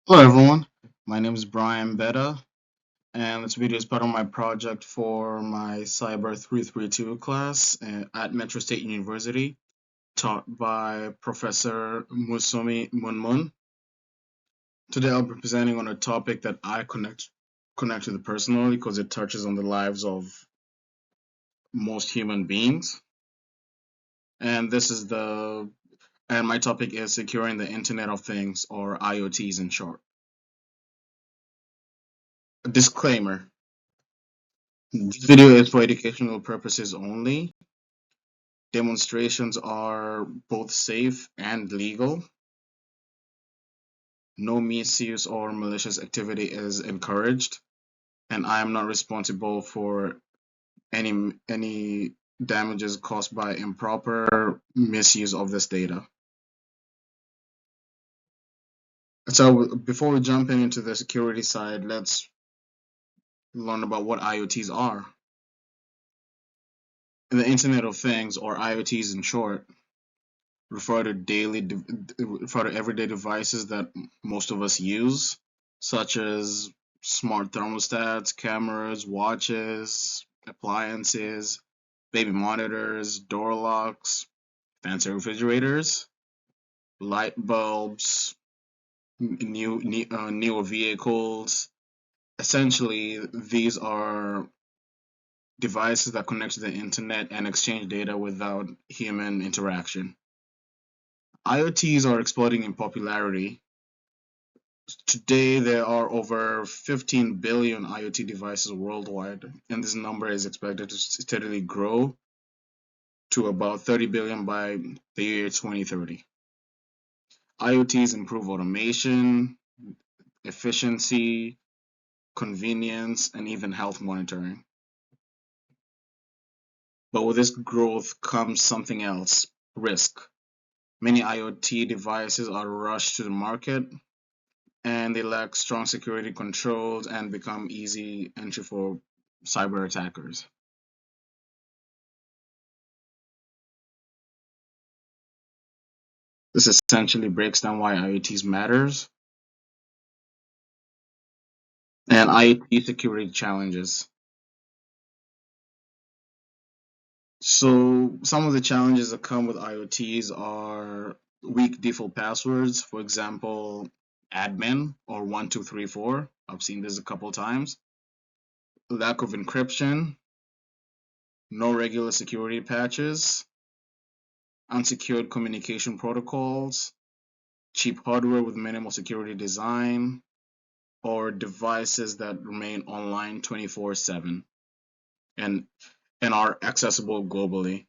Hello everyone, my name is Brian Mbeda, and this video is part of my project for my CYBR 332 class at Metro State University, taught by Professor Musumi Munmun. Today I'll be presenting on a topic that I connect with personally because it touches on the lives of most human beings, and my topic is securing the Internet of Things, or IoTs in short. A disclaimer: this video is for educational purposes only. Demonstrations are both safe and legal. No misuse or malicious activity is encouraged, and I am not responsible for any damages caused by improper misuse of this data. So before we jump into the security side, let's learn about what IoTs are. The Internet of Things, or IoTs in short, refer to everyday devices that most of us use, such as smart thermostats, cameras, watches, appliances, baby monitors, door locks, fancy refrigerators, light bulbs, newer vehicles. Essentially, these are devices that connect to the internet and exchange data without human interaction. IoTs are exploding in popularity. Today, there are over 15 billion IoT devices worldwide, and this number is expected to steadily grow to about 30 billion by the year 2030. IoTs improve automation, efficiency, convenience, and even health monitoring. But with this growth comes something else: risk. Many IoT devices are rushed to the market, and they lack strong security controls and become easy entry for cyber attackers. This essentially breaks down why IoTs matters and IoT security challenges. So some of the challenges that come with IoTs are weak default passwords, for example, admin or 1234. I've seen this a couple times. Lack of encryption, no regular security patches, unsecured communication protocols, cheap hardware with minimal security design, or devices that remain online 24/7 and and are accessible globally.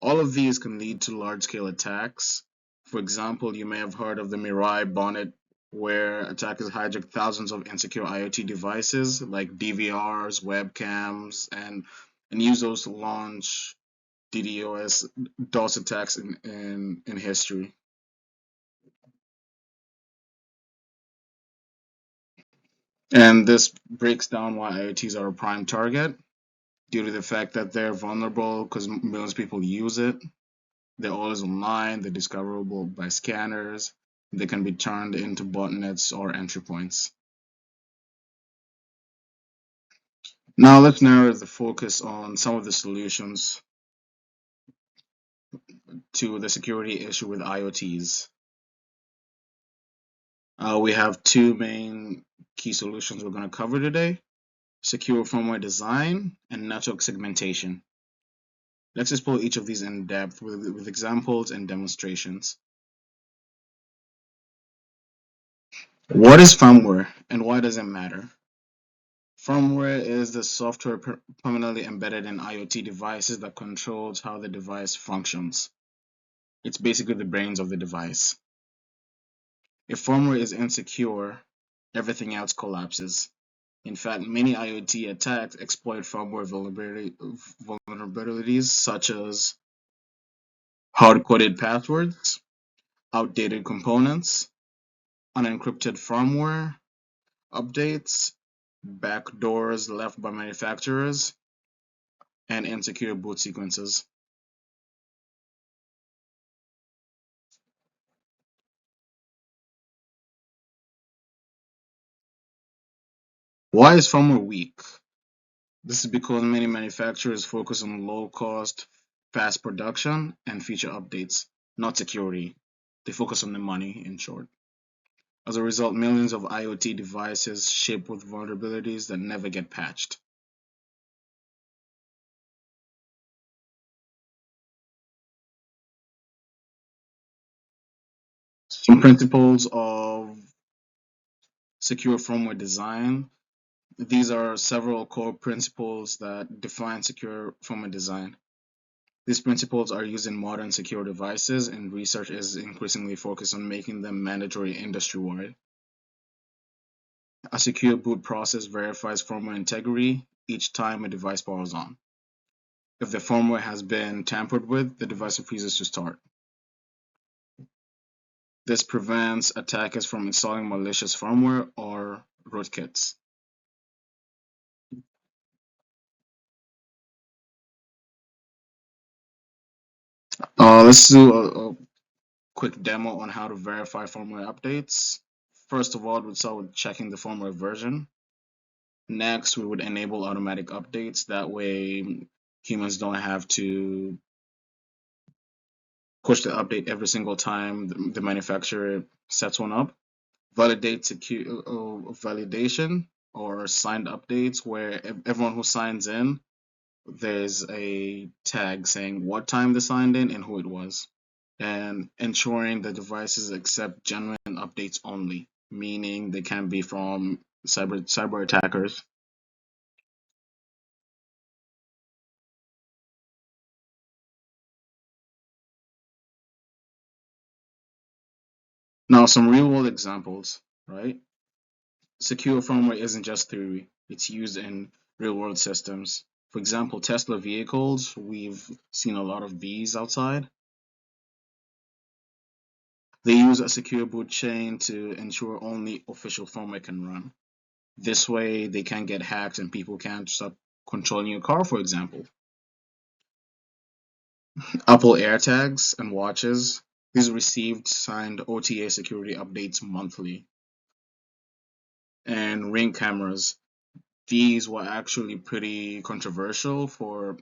All of these can lead to large-scale attacks. For example, you may have heard of the Mirai bonnet, where attackers hijack thousands of insecure IoT devices like DVRs, webcams, and use those to launch DDoS attacks in history. And this breaks down why IoTs are a prime target due to the fact that they're vulnerable because millions of people use it. They're always online, they're discoverable by scanners, they can be turned into botnets or entry points. Now let's narrow the focus on some of the solutions to the security issue with IoTs. We have two main key solutions we're going to cover today: secure firmware design and network segmentation. Let's explore each of these in depth with examples and demonstrations. What is firmware and why does it matter? Firmware is the software permanently embedded in IoT devices that controls how the device functions. It's basically the brains of the device. If firmware is insecure, everything else collapses. In fact, many IoT attacks exploit firmware vulnerabilities such as hard-coded passwords, outdated components, unencrypted firmware updates, backdoors left by manufacturers, and insecure boot sequences. Why is firmware weak? This is because many manufacturers focus on low cost, fast production, and feature updates, not security. They focus on the money, in short. As a result, millions of IoT devices ship with vulnerabilities that never get patched. Some principles of secure firmware design. These are several core principles that define secure firmware design. These principles are used in modern secure devices, and research is increasingly focused on making them mandatory industry-wide. A secure boot process verifies firmware integrity each time a device powers on. If the firmware has been tampered with, the device refuses to start. This prevents attackers from installing malicious firmware or rootkits. Let's do a quick demo on how to verify firmware updates. First of all, we'd start with checking the firmware version. Next, we would enable automatic updates. That way, humans don't have to push the update every single time the manufacturer sets one up. Validate validation or signed updates where everyone who signs in, there's a tag saying what time they signed in and who it was. And ensuring the devices accept genuine updates only, meaning they can be from cyber attackers. Now, some real world examples, right? Secure firmware isn't just theory, it's used in real world systems. For example, Tesla vehicles, we've seen a lot of these outside. They use a secure boot chain to ensure only official firmware can run. This way, they can't get hacked and people can't start controlling your car, for example. Apple AirTags and watches, these received signed OTA security updates monthly. And Ring cameras, these were actually pretty controversial for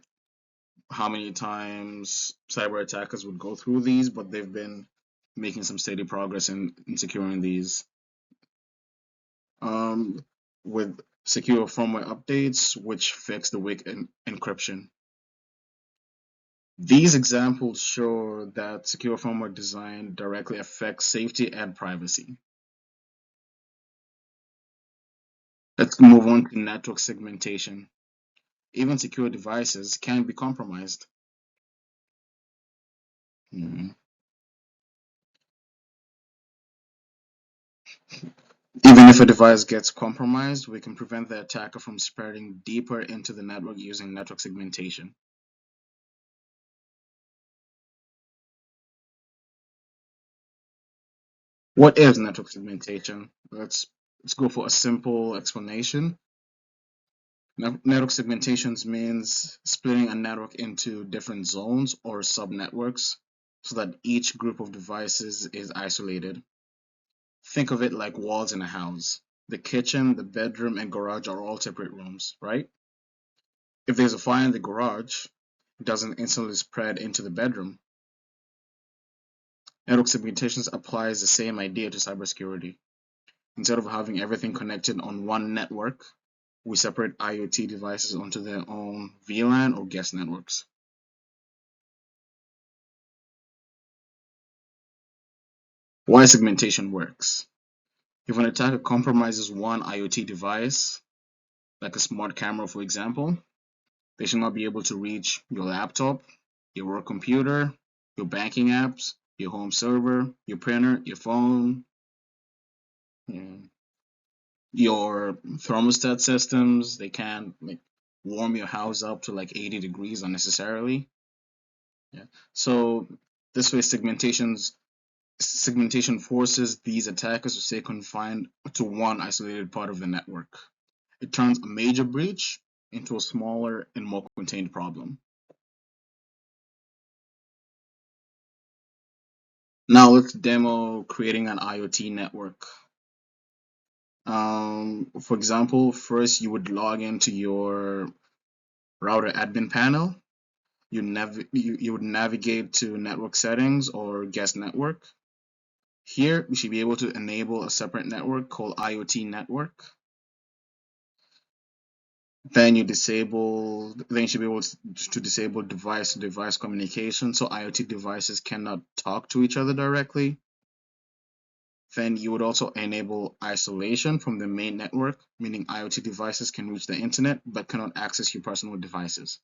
how many times cyber attackers would go through these, but they've been making some steady progress in securing these. Um, with secure firmware updates, which fix the weak encryption. These examples show that secure firmware design directly affects safety and privacy. Let's move on to network segmentation. Even secure devices can be compromised. Mhm. Even if a device gets compromised, we can prevent the attacker from spreading deeper into the network using network segmentation. What is network segmentation? Let's go for a simple explanation. Network segmentations means splitting a network into different zones or subnetworks so that each group of devices is isolated. Think of it like walls in a house. The kitchen, the bedroom, and garage are all separate rooms, right? If there's a fire in the garage, it doesn't instantly spread into the bedroom. Network segmentations applies the same idea to cybersecurity. Instead of having everything connected on one network, we separate IoT devices onto their own VLAN or guest networks. Why segmentation works. If an attacker compromises one IoT device, like a smart camera for example, they should not be able to reach your laptop, your work computer, your banking apps, your home server, your printer, your phone, yeah, your thermostat systems. They can't like warm your house up to like 80 degrees unnecessarily. Yeah. So this way segmentation forces these attackers to stay confined to one isolated part of the network. It turns a major breach into a smaller and more contained problem. Now let's demo creating an IoT network. For example, first you would log into your router admin panel. You would navigate to network settings or guest network. Here, you should be able to enable a separate network called IoT network. Then you should be able to disable device-to-device communication, so IoT devices cannot talk to each other directly. Then you would also enable isolation from the main network, meaning IoT devices can reach the internet but cannot access your personal devices.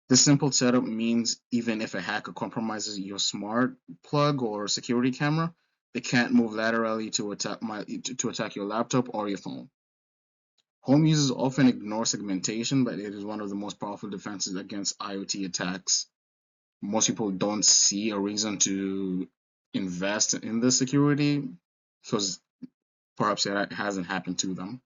This simple setup means even if a hacker compromises your smart plug or security camera, they can't move laterally to attack your laptop or your phone. Home users often ignore segmentation, but it is one of the most powerful defenses against IoT attacks. Most people don't see a reason to invest in this security because perhaps it hasn't happened to them.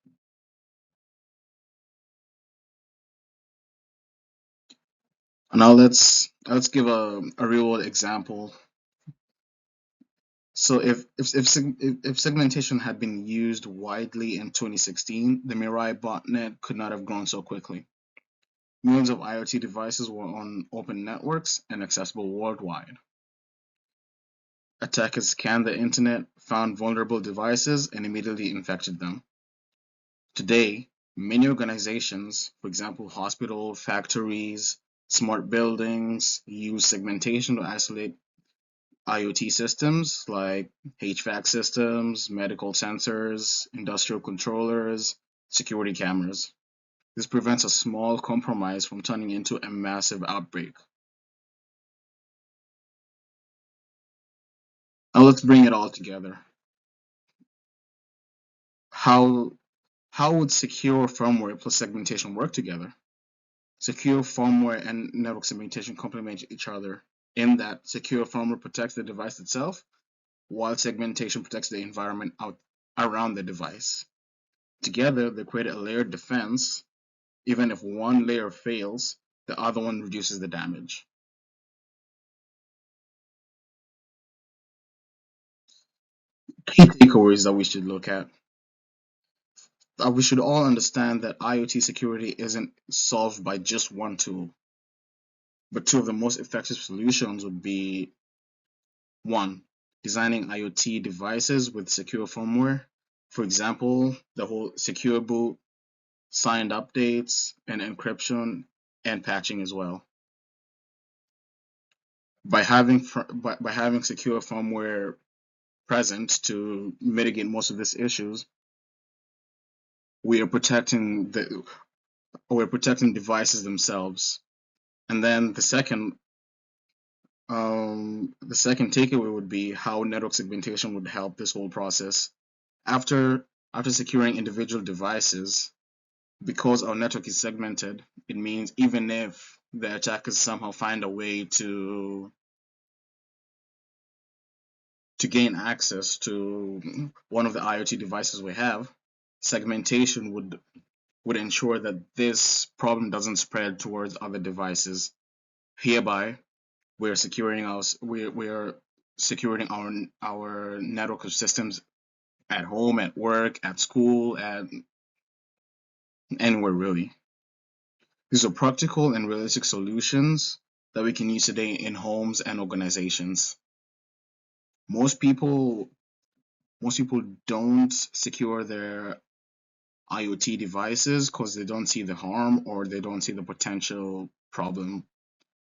Now let's give a real world example. So if segmentation had been used widely in 2016, the Mirai botnet could not have grown so quickly. Millions of IoT devices were on open networks and accessible worldwide. Attackers scanned the internet, found vulnerable devices, and immediately infected them. Today, many organizations, for example, hospitals, factories, smart buildings, use segmentation to isolate IoT systems like HVAC systems, medical sensors, industrial controllers, security cameras. This prevents a small compromise from turning into a massive outbreak. Now let's bring it all together. How how would secure firmware plus segmentation work together? Secure firmware and network segmentation complement each other in that secure firmware protects the device itself, while segmentation protects the environment out around the device. Together, they create a layered defense. Even if one layer fails, the other one reduces the damage. Key takeaways that we should look at. We should all understand that IoT security isn't solved by just one tool, but two of the most effective solutions would be one, designing IoT devices with secure firmware. For example, the whole secure boot, signed updates, and encryption and patching as well. By having secure firmware present to mitigate most of these issues, we are protecting devices themselves. And then the second takeaway would be how network segmentation would help this whole process. After after securing individual devices, because our network is segmented, it means even if the attackers somehow find a way to gain access to one of the IoT devices we have, segmentation would ensure that this problem doesn't spread towards other devices. Hereby, we're securing our network of systems at home, at work, at school, at anywhere really. These are practical and realistic solutions that we can use today in homes and organizations. Most people most people don't secure their IoT devices because they don't see the harm or they don't see the potential problem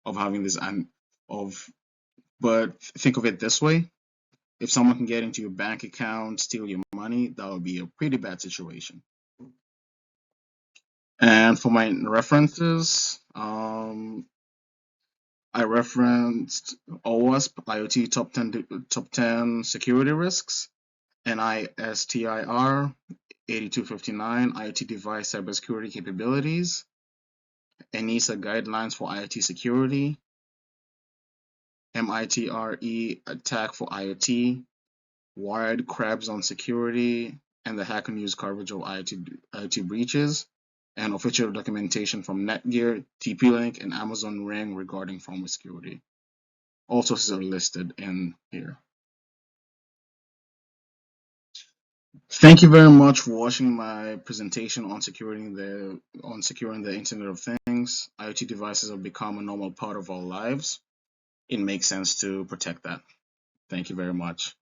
of having this and of but think of it this way. If someone can get into your bank account, steal your money, that would be a pretty bad situation. And for my references, I referenced OWASP, IoT top 10 security risks, NISTIR 8259, IoT device cybersecurity capabilities, ENISA guidelines for IoT security, MITRE attack for IoT, wired crabs on security, and the Hacker News coverage of IoT breaches, and official documentation from Netgear, TP-Link, and Amazon Ring regarding firmware security. All sources are listed in here. Thank you very much for watching my presentation on securing the Internet of Things. IoT devices have become a normal part of our lives. It makes sense to protect that. Thank you very much.